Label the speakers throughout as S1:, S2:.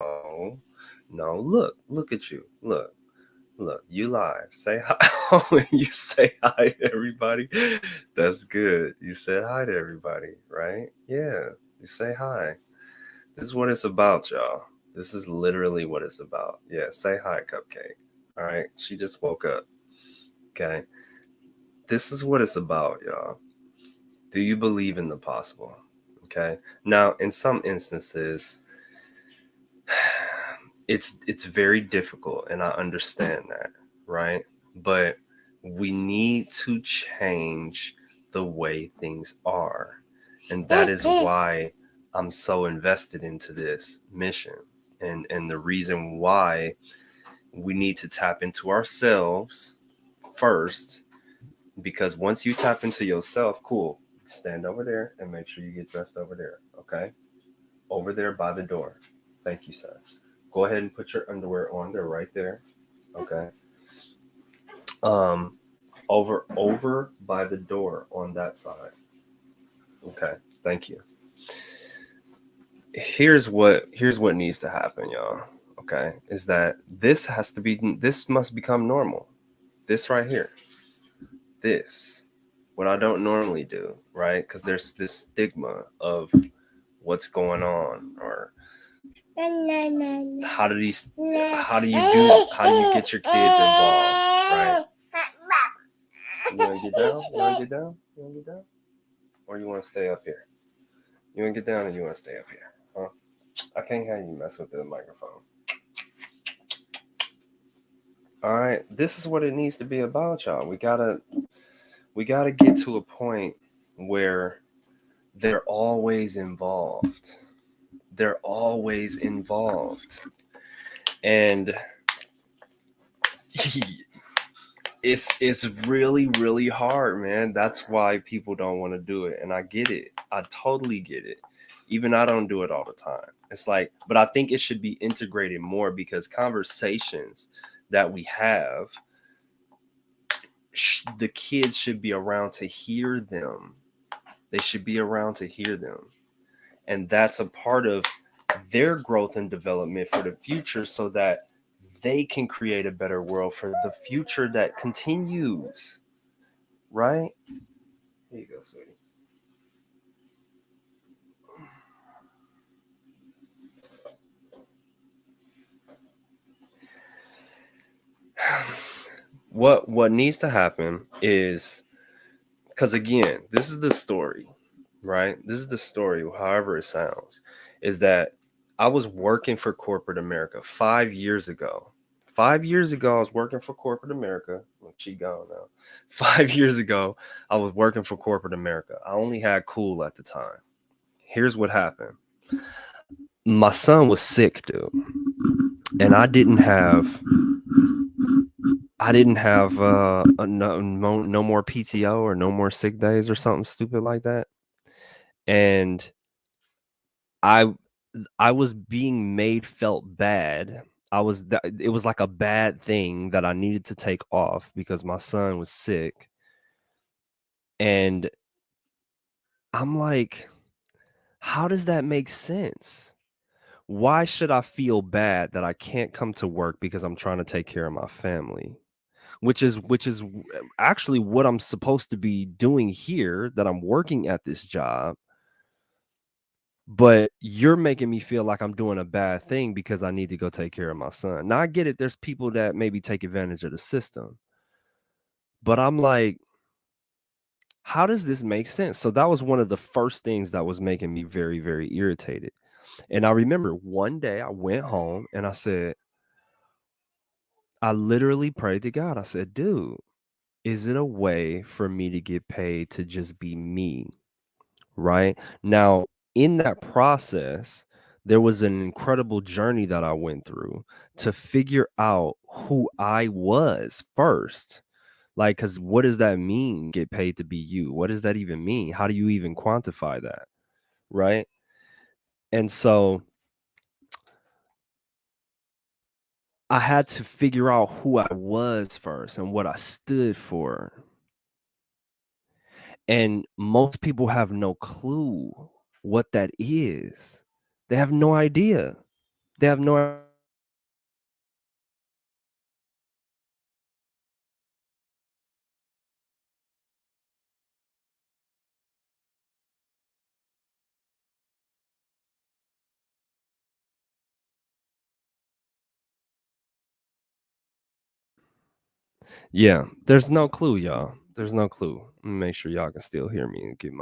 S1: No, no, look at you. Look, you live. Say hi. When you say hi to everybody, that's good. You said hi to everybody, right? Yeah, you say hi. This is what it's about, y'all. This is literally what it's about. Yeah, say hi, Cupcake. All right, she just woke up. Okay, this is what it's about, y'all. Do you believe in the possible? Okay. Now, in some instances, it's very difficult, and I understand that, right? But we need to change the way things are, and that is why I'm so invested into this mission, and the reason why we need to tap into ourselves first, because once you tap into yourself, cool, stand over there and make sure you get dressed over there, okay? Over there by the door. Thank you, sir. Go ahead and put your underwear on. They're right there. Okay. Um, over by the door on that side. Okay. Thank you. Here's what needs to happen, y'all. Okay, is that this must become normal. This right here. This. What I don't normally do, right? Because there's this stigma of what's going on, or how do these how do you get your kids involved, right? You want to get down? You want to get down? You want to get down? Or you want to stay up here? You want to get down, or you want to stay up here? Huh? I can't have you mess with the microphone. All right, this is what it needs to be about, y'all. We gotta get to a point where they're always involved. They're always involved, and it's really hard, man. That's why people don't want to do it, and I get it. I totally get it. Even I don't do it all the time. It's like, but I think it should be integrated more, because conversations that we have, the kids should be around to hear them. They should be around to hear them, and that's a part of their growth and development for the future, so that they can create a better world for the future that continues. Right? Here you go, sweetie. What needs to happen is, because again, this is the story, right? This is the story, however it sounds, is that I was working for corporate America 5 years ago. 5 years ago, I was working for corporate America. Well, she gone now. 5 years ago, I was working for corporate America. I only had cool at the time. Here's what happened. My son was sick, dude, and I didn't have no more PTO or no more sick days or something stupid like that. And I I was being made felt bad. It was like a bad thing that I needed to take off because my son was sick. And I'm like, how does that make sense? Why should I feel bad that I can't come to work because I'm trying to take care of my family? Which is actually what I'm supposed to be doing here, that I'm working at this job, but you're making me feel like I'm doing a bad thing because I need to go take care of my son. Now I get it, there's people that maybe take advantage of the system, but I'm like, how does this make sense? So that was one of the first things that was making me very, very irritated. And I remember one day I went home and I literally prayed to God. I said, dude, is it a way for me to get paid to just be me? Right now, in that process, there was an incredible journey that I went through to figure out who I was first. Like, because what does that mean, get paid to be you? What does that even mean? How do you even quantify that? Right. And so I had to figure out who I was first and what I stood for. And most people have no clue what that is. They have no idea. They have no. Yeah, there's no clue, y'all. There's no clue. Let me make sure y'all can still hear me and get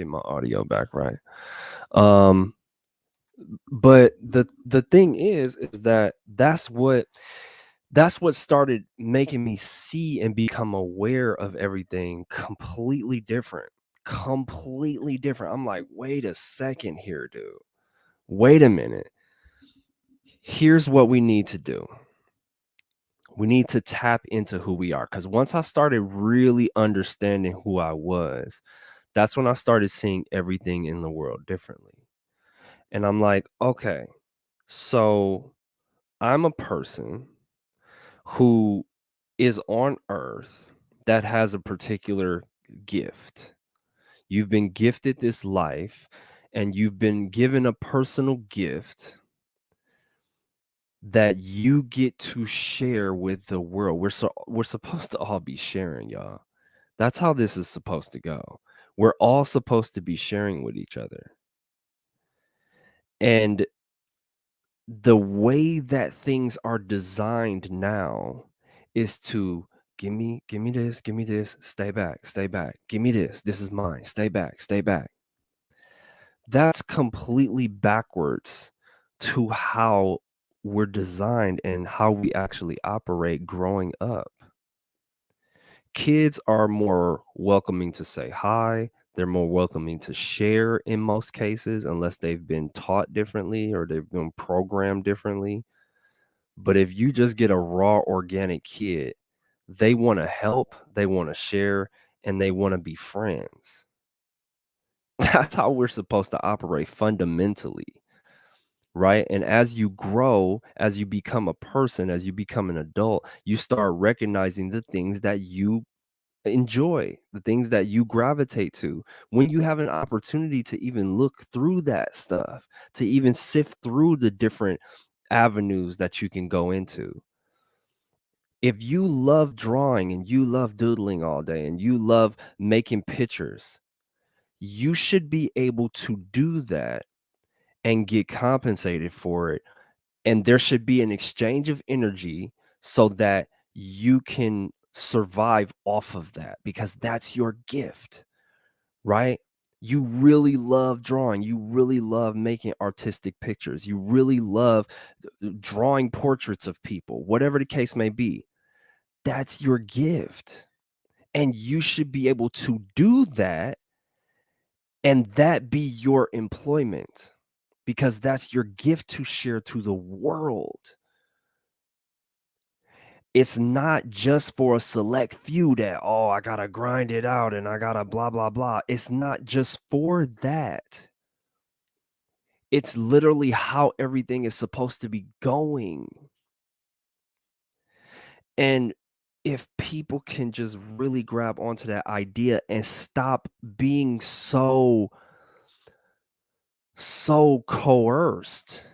S1: my audio back right. Um, but the thing is that that's what started making me see and become aware of everything completely different. Completely different. I'm like, wait a second here, dude. Wait a minute. Here's what we need to do. We need to tap into who we are. Because once I started really understanding who I was, that's when I started seeing everything in the world differently. And I'm like, okay, so I'm a person who is on earth that has a particular gift. You've been gifted this life and you've been given a personal gift that you get to share with the world. We're supposed to all be sharing, y'all. That's how this is supposed to go. We're all supposed to be sharing with each other. And the way that things are designed now is to give me this, stay back, give me this is mine, stay back, stay back. That's completely backwards to how we're designed and how we actually operate growing up. Kids are more welcoming to say hi. They're more welcoming to share in most cases, unless they've been taught differently or they've been programmed differently. But if you just get a raw organic kid, they want to help, they want to share, and they want to be friends. That's how we're supposed to operate fundamentally, right? And as you grow, as you become a person, as you become an adult, you start recognizing the things that you enjoy, the things that you gravitate to. When you have an opportunity to even look through that stuff, to even sift through the different avenues that you can go into. If you love drawing and you love doodling all day and you love making pictures, you should be able to do that and get compensated for it. And there should be an exchange of energy so that you can survive off of that because that's your gift, right? You really love drawing. You really love making artistic pictures. You really love drawing portraits of people, whatever the case may be. That's your gift. And you should be able to do that and that be your employment because that's your gift to share to the world. It's not just for a select few that, oh, I gotta grind it out and I gotta blah, blah, blah. It's not just for that. It's literally how everything is supposed to be going. And if people can just really grab onto that idea and stop being so coerced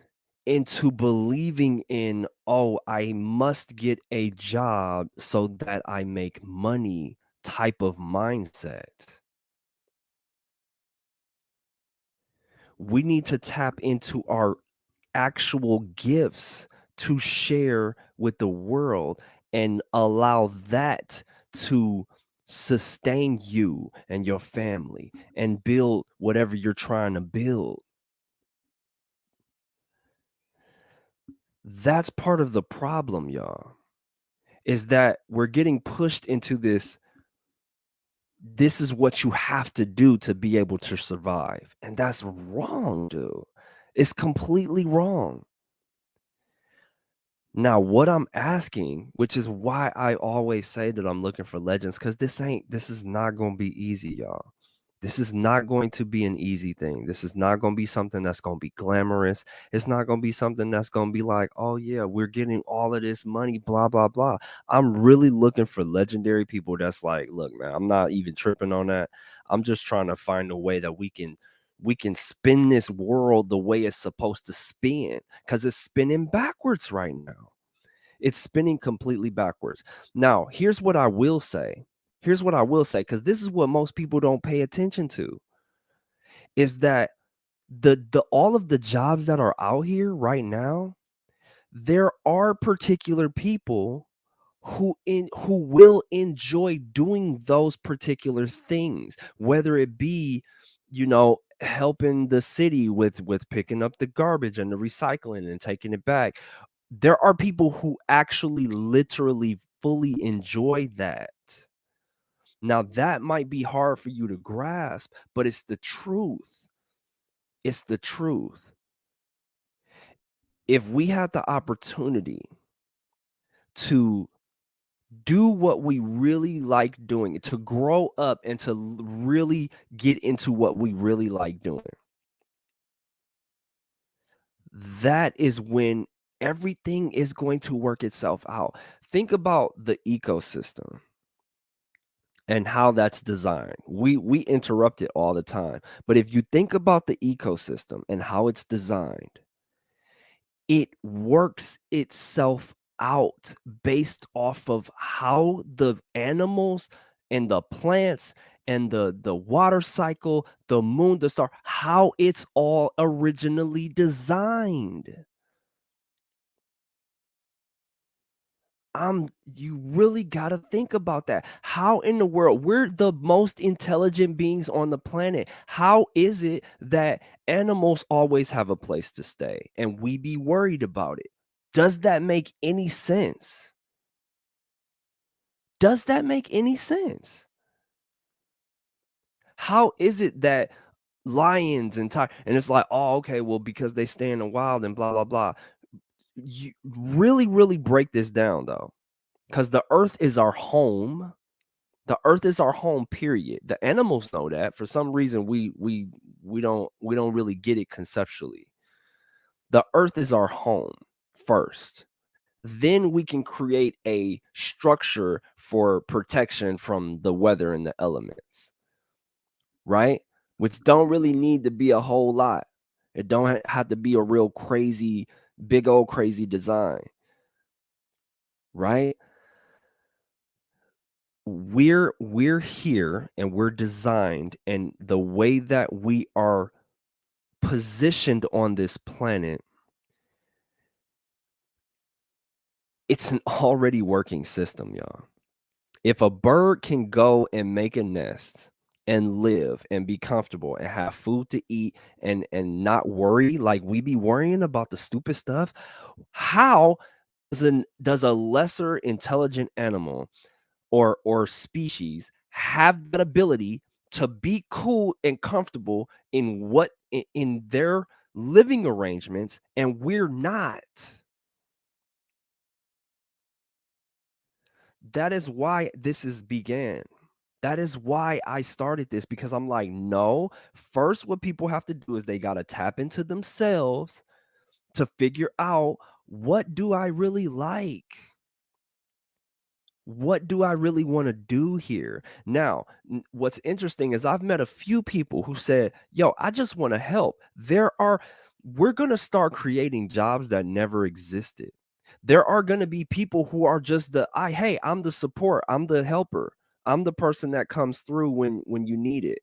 S1: into believing in, oh, I must get a job so that I make money type of mindset. We need to tap into our actual gifts to share with the world and allow that to sustain you and your family and build whatever you're trying to build. That's part of the problem, y'all, is that we're getting pushed into this is what you have to do to be able to survive. And that's wrong, dude. It's completely wrong. Now, what I'm asking, which is why I always say that I'm looking for legends, because this is not going to be easy, y'all. This is not going to be an easy thing. This is not going to be something that's going to be glamorous. It's not going to be something that's going to be like, oh, yeah, we're getting all of this money, blah, blah, blah. I'm really looking for legendary people that's like, look, man, I'm not even tripping on that. I'm just trying to find a way that we can we can spin this world the way it's supposed to spin, because it's spinning backwards right now. It's spinning completely backwards. Now, here's what I will say. Here's what I will say, because this is what most people don't pay attention to, is that the all of the jobs that are out here right now, there are particular people who will enjoy doing those particular things, whether it be, helping the city with picking up the garbage and the recycling and taking it back. There are people who actually literally fully enjoy that. Now, that might be hard for you to grasp, but it's the truth. It's the truth. If we had the opportunity to do what we really like doing, to grow up and to really get into what we really like doing, that is when everything is going to work itself out. Think about the ecosystem and how that's designed. We interrupt it all the time. But if you think about the ecosystem and how it's designed, it works itself out based off of how the animals and the plants and the water cycle, the moon, the star, how it's all originally designed. You really got to think about that. How in the world, we're the most intelligent beings on the planet. How is it that animals always have a place to stay and we be worried about it? Does that make any sense? Does that make any sense? How is it that lions and tigers, and it's like, oh, okay, well, because they stay in the wild and blah, blah, blah. You really, really break this down though, because the earth is our home. The earth is our home, period. The animals know that. For some reason, we don't really get it conceptually. The earth is our home first. Then we can create a structure for protection from the weather and the elements, right? Which don't really need to be a whole lot. It don't have to be a real crazy, big old crazy design, right? We're here and we're designed, and the way that we are positioned on this planet, it's an already working system, y'all. If a bird can go and make a nest and live and be comfortable and have food to eat and not worry like we be worrying about the stupid stuff, how does a lesser intelligent animal or species have that ability to be cool and comfortable in in their living arrangements, and we're not? That is why this is began. That is why I started this, because I'm like, no, first what people have to do is they got to tap into themselves to figure out, what do I really like? What do I really want to do here? Now, what's interesting is I've met a few people who said, yo, I just want to help. We're going to start creating jobs that never existed. There are going to be people who are just hey, I'm the support, I'm the helper, I'm the person that comes through when you need it.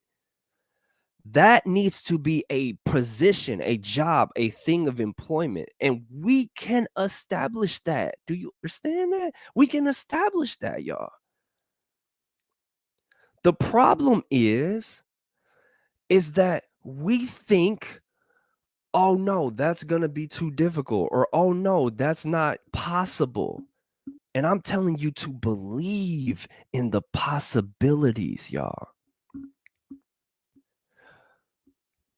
S1: That needs to be a position, a job, a thing of employment. And we can establish that. Do you understand that? We can establish that, y'all. The problem is that we think, oh no, that's going to be too difficult, or oh no, that's not possible. And I'm telling you to believe in the possibilities, y'all.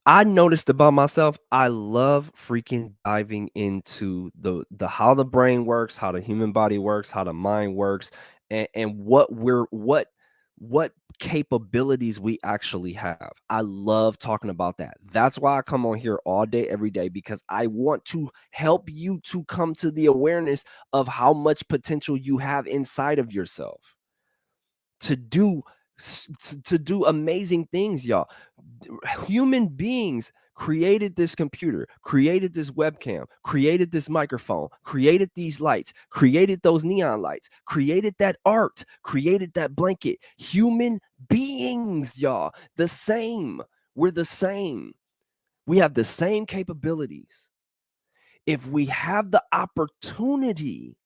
S1: I noticed about myself, I love freaking diving into the how the brain works, how the human body works, how the mind works, and what capabilities we actually have. I love talking about that. That's why I come on here all day, every day, because I want to help you to come to the awareness of how much potential you have inside of yourself to do to do amazing things, y'all. Human beings created this computer, created this webcam, created this microphone, created these lights, created those neon lights, created that art, created that blanket. Human beings, y'all, the same. We're the same. We have the same capabilities. If we have the opportunity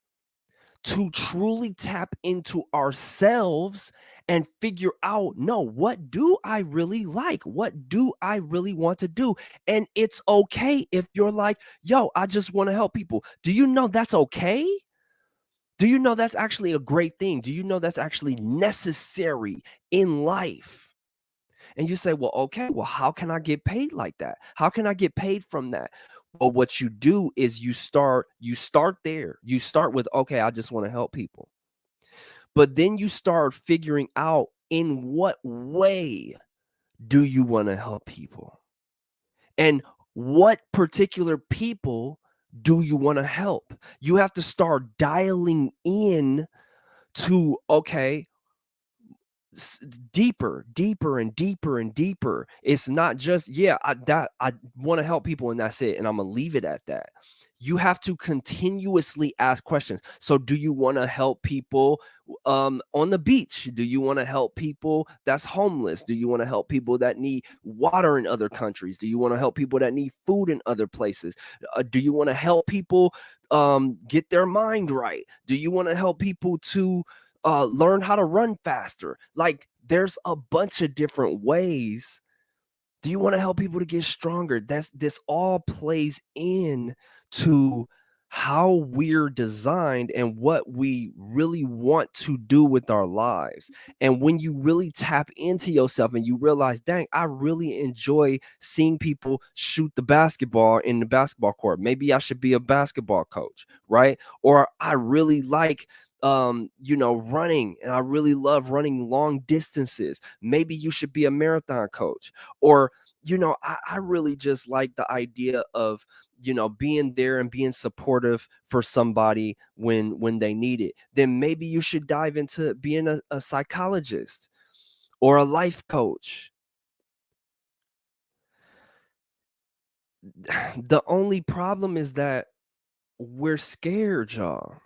S1: to truly tap into ourselves and figure out, no, what do I really like? What do I really want to do? And it's okay if you're like, yo, I just want to help people. Do you know that's okay? Do you know that's actually a great thing? Do you know that's actually necessary in life? And you say, well, okay, well, how can I get paid like that? How can I get paid from that? Well, what you do is you start there. You start with, okay, I just want to help people. But then you start figuring out, in what way do you want to help people? And what particular people do you want to help? You have to start dialing in to, okay, deeper, deeper, and deeper, and deeper. It's not just, yeah, I want to help people and that's it, and I'm gonna leave it at that. You have to continuously ask questions. So, do you want to help people on the beach? Do you want to help people that's homeless? Do you want to help people that need water in other countries? Do you want to help people that need food in other places? Do you want to help people get their mind right? Do you want to help people to learn how to run faster? Like, there's a bunch of different ways. Do you want to help people to get stronger? This all plays in to how we're designed and what we really want to do with our lives. And when you really tap into yourself and you realize, dang, I really enjoy seeing people shoot the basketball in the basketball court. Maybe I should be a basketball coach, right? Or I really like running, and I really love running long distances. Maybe you should be a marathon coach. Or I really just like the idea of being there and being supportive for somebody when they need it. Then maybe you should dive into being a psychologist or a life coach. The only problem is that we're scared, y'all.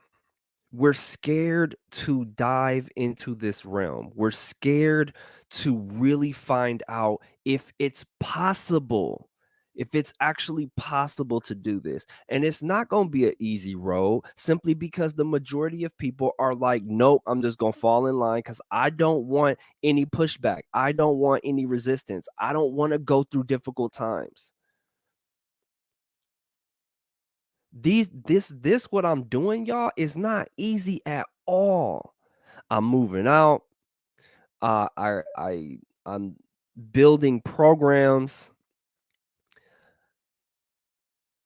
S1: We're scared to dive into this realm. We're scared to really find out if it's possible, if it's actually possible to do this. And it's not going to be an easy road, simply because the majority of people are like, nope, I'm just going to fall in line because I don't want any pushback. I don't want any resistance. I don't want to go through difficult times. This what I'm doing, y'all, is not easy at all. I'm moving out. I'm building programs.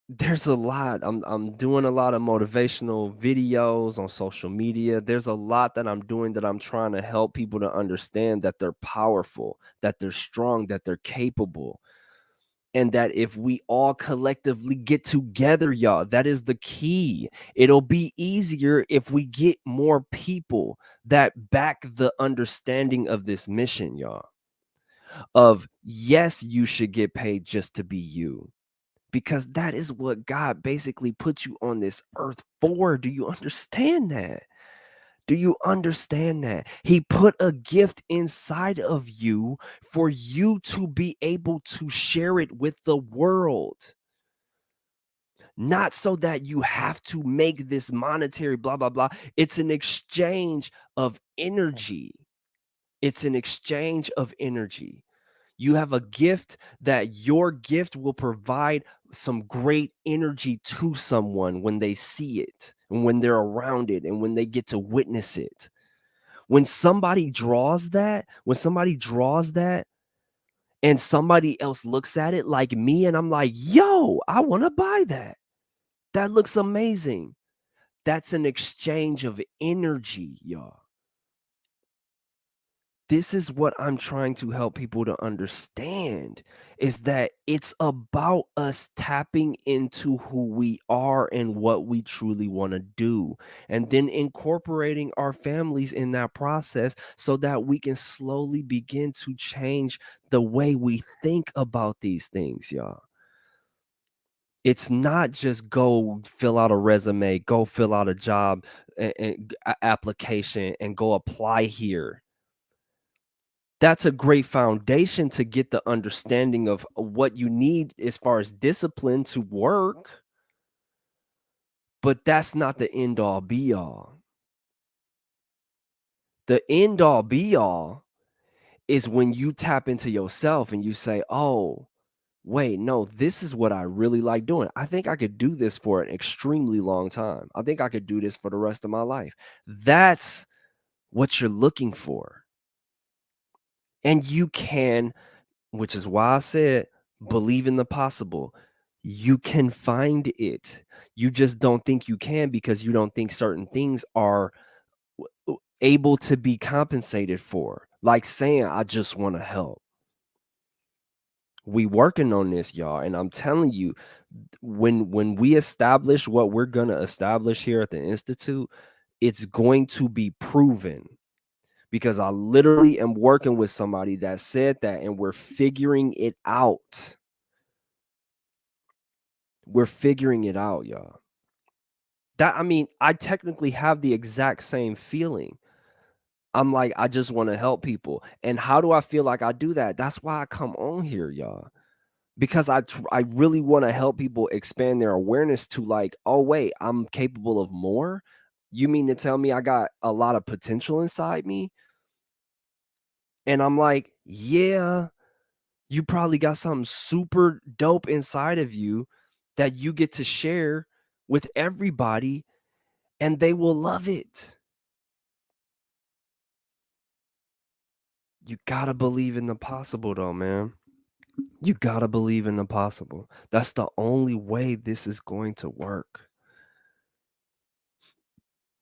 S1: There's a lot. I'm doing a lot of motivational videos on social media. There's a lot that I'm doing, that I'm trying to help people to understand that they're powerful, that they're strong, that they're capable. And that if we all collectively get together, y'all, that is the key. It'll be easier if we get more people that back the understanding of this mission, y'all. Of, yes, you should get paid just to be you, because that is what God basically put you on this earth for. Do you understand that? Do you understand that? He put a gift inside of you for you to be able to share it with the world. Not so that you have to make this monetary blah, blah, blah. It's an exchange of energy. It's an exchange of energy. You have a gift, that your gift will provide some great energy to someone when they see it and when they're around it and when they get to witness it. When somebody draws that and somebody else looks at it like me, and I'm like, yo, I want to buy that. That looks amazing. That's an exchange of energy, y'all. This is what I'm trying to help people to understand is that it's about us tapping into who we are and what we truly want to do, and then incorporating our families in that process so that we can slowly begin to change the way we think about these things, y'all. It's not just go fill out a resume, go fill out a job application and go apply here. That's a great foundation to get the understanding of what you need as far as discipline to work, but that's not the end all be all. The end all be all is when you tap into yourself and you say, "Oh, wait, no, this is what I really like doing. I think I could do this for an extremely long time. I think I could do this for the rest of my life." That's what you're looking for. And you can, which is why I said, believe in the possible. You can find it. You just don't think you can because you don't think certain things are able to be compensated for. Like saying, I just want to help. We working on this, y'all. And I'm telling you, when we establish what we're gonna establish here at the Institute, it's going to be proven because I literally am working with somebody that said that and we're figuring it out. We're figuring it out, y'all. That I mean, I technically have the exact same feeling. I'm like, I just want to help people. And how do I feel like I do that? That's why I come on here, y'all. Because I really want to help people expand their awareness to like, oh wait, I'm capable of more. You mean to tell me I got a lot of potential inside me? And I'm like, yeah, you probably got something super dope inside of you that you get to share with everybody and they will love it. You gotta believe in the possible though, man. You gotta believe in the possible. That's the only way this is going to work.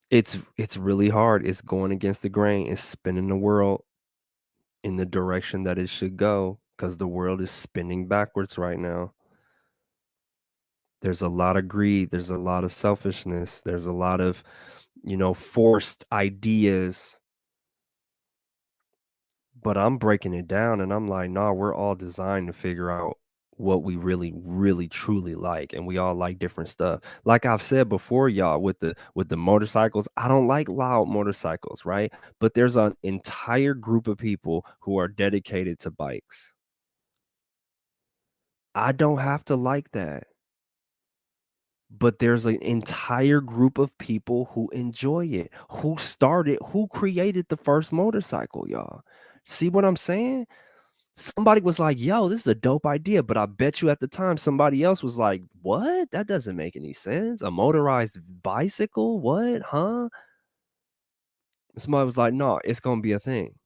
S1: It's really hard. It's going against the grain. It's spinning the world in the direction that it should go because the world is spinning backwards right now. There's a lot of greed. There's a lot of selfishness. There's a lot of, forced ideas. But I'm breaking it down and I'm like, nah, we're all designed to figure out what we really, really, truly like. And we all like different stuff. Like I've said before, y'all, with the motorcycles, I don't like loud motorcycles, right? But there's an entire group of people who are dedicated to bikes. I don't have to like that. But there's an entire group of people who enjoy it, who created the first motorcycle, y'all. See what I'm saying? Somebody was like, "Yo, this is a dope idea," but I bet you at the time somebody else was like, "What? That doesn't make any sense. A motorized bicycle? What? Huh?" Somebody was like, "No, it's gonna be a thing."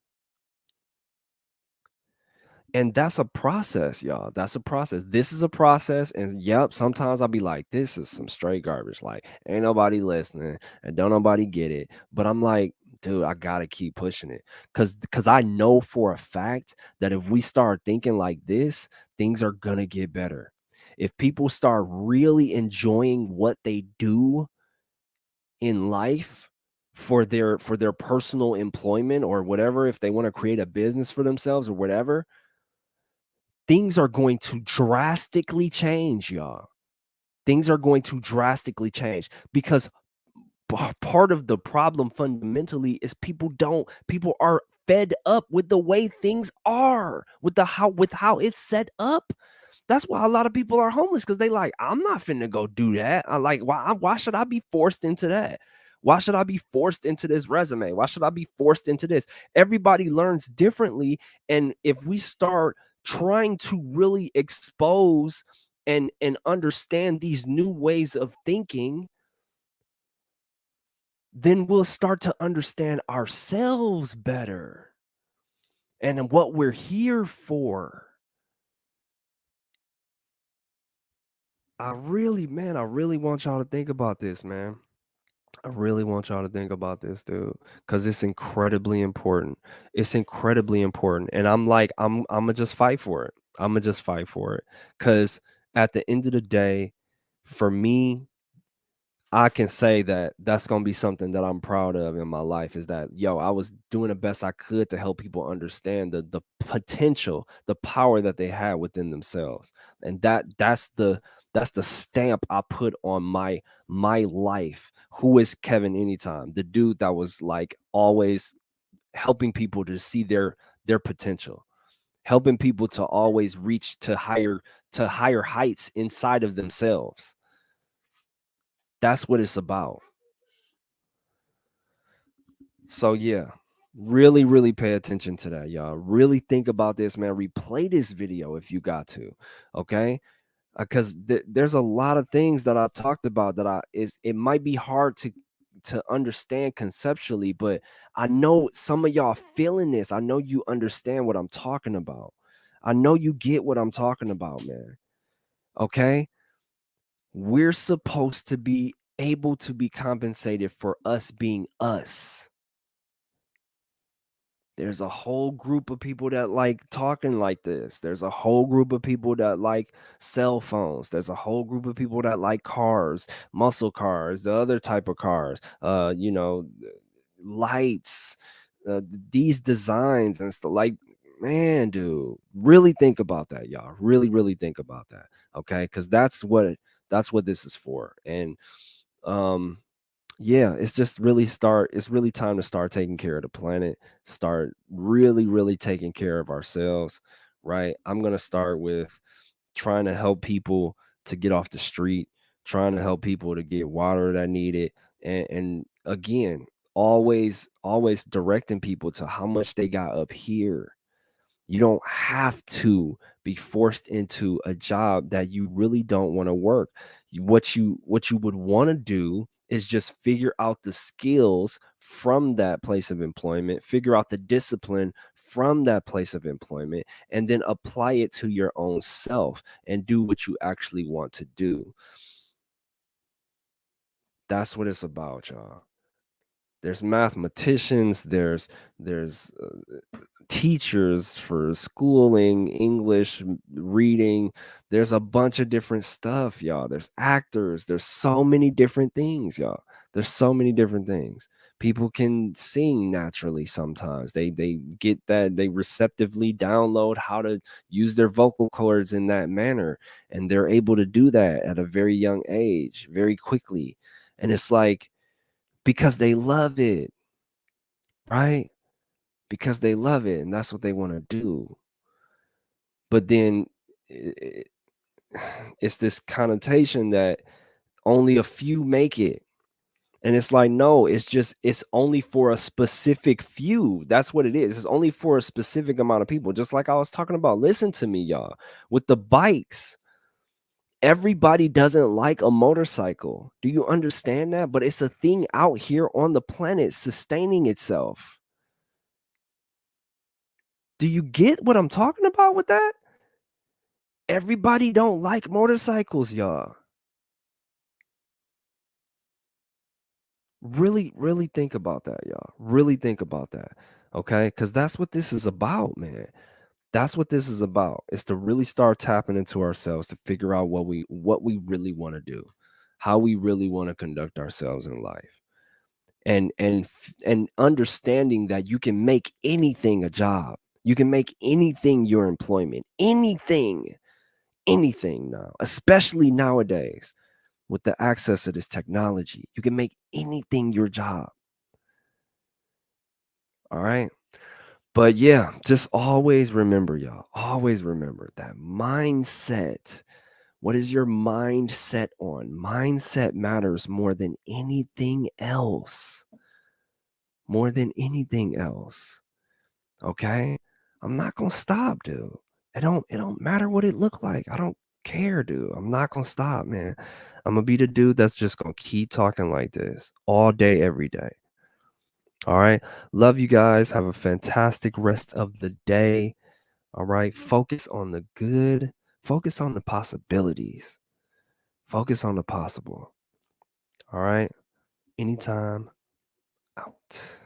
S1: And that's a process, y'all. That's a process. This is a process. And yep, sometimes I'll be like, this is some straight garbage. Like, ain't nobody listening and don't nobody get it. But I'm like, dude, I gotta keep pushing it. Cause I know for a fact that if we start thinking like this, things are gonna get better. If people start really enjoying what they do in life for their personal employment or whatever, if they want to create a business for themselves or whatever, things are going to drastically change, y'all. Things are going to drastically change because part of the problem fundamentally is people are fed up with the way things are, with how it's set up. That's why a lot of people are homeless because they like, I'm not finna go do that. I like, why should I be forced into that? Why should I be forced into this resume? Why should I be forced into this? Everybody learns differently. And if we start trying to really expose and understand these new ways of thinking, then we'll start to understand ourselves better and what we're here for. I really want y'all to think about this, man. I really want y'all to think about this, dude, because it's incredibly important. It's incredibly important. And I'm like, I'ma just fight for it. I'ma just fight for it. Cause at the end of the day, for me, I can say that that's gonna be something that I'm proud of in my life is that, yo, I was doing the best I could to help people understand the potential, the power that they had within themselves. And that's the stamp I put on my life. Who is Kevin Anytime? The dude that was like always helping people to see their potential, helping people to always reach to higher heights inside of themselves. That's what it's about. So yeah, really, really pay attention to that, y'all. Really think about this, man. Replay this video if you got to, okay? Because there's a lot of things that I talked about that it might be hard to understand conceptually, but I know some of y'all feeling this. I know you understand what I'm talking about. I know you get what I'm talking about, man. Okay, we're supposed to be able to be compensated for us being us. There's a whole group of people that like talking like this. There's a whole group of people that like cell phones. There's a whole group of people that like cars, muscle cars, the other type of cars, lights, these designs and stuff. Like, man, dude, really think about that, y'all. Really, really think about that. Okay. Cause that's what this is for. And um yeah, it's really time to start taking care of the planet, start really, really taking care of ourselves, right? I'm gonna start with trying to help people to get off the street, trying to help people to get water that need it. And again, always directing people to how much they got up here. You don't have to be forced into a job that you really don't want to work. What you would want to do is just figure out the skills from that place of employment, figure out the discipline from that place of employment, and then apply it to your own self and do what you actually want to do. That's what it's about, y'all. There's mathematicians, there's teachers for schooling, English, reading. There's a bunch of different stuff, y'all. There's actors. There's so many different things, y'all. There's so many different things. People can sing naturally sometimes. They get that, they receptively download how to use their vocal cords in that manner. And they're able to do that at a very young age, very quickly. And it's like because they love it, right? Because they love it and that's what they want to do. But then i- it's this connotation that only a few make it. And it's like, no, it's only for a specific few. That's what it is. It's only for a specific amount of people. Just like I was talking about. Listen to me, y'all. With the bikes, everybody doesn't like a motorcycle. Do you understand that? But it's a thing out here on the planet sustaining itself. Do you get what I'm talking about with that? Everybody don't like motorcycles, y'all. Really, really think about that, y'all. Really think about that. Okay? Because that's what this is about, man. That's what this is about. Is to really start tapping into ourselves to figure out what we really want to do, how we really want to conduct ourselves in life. And understanding that you can make anything a job. You can make anything your employment. Anything now, especially nowadays with the access of this technology. You can make anything your job. All right. But yeah, just always remember, y'all, always remember that mindset. What is your mindset on? Mindset matters more than anything else. More than anything else. Okay. I'm not gonna stop, dude. It don't matter what it look like. I don't care, dude. I'm not gonna stop, man. I'm gonna be the dude that's just gonna keep talking like this all day, every day. All right. Love you guys. Have a fantastic rest of the day. All right. Focus on the good. Focus on the possibilities. Focus on the possible. All right. anytime, out.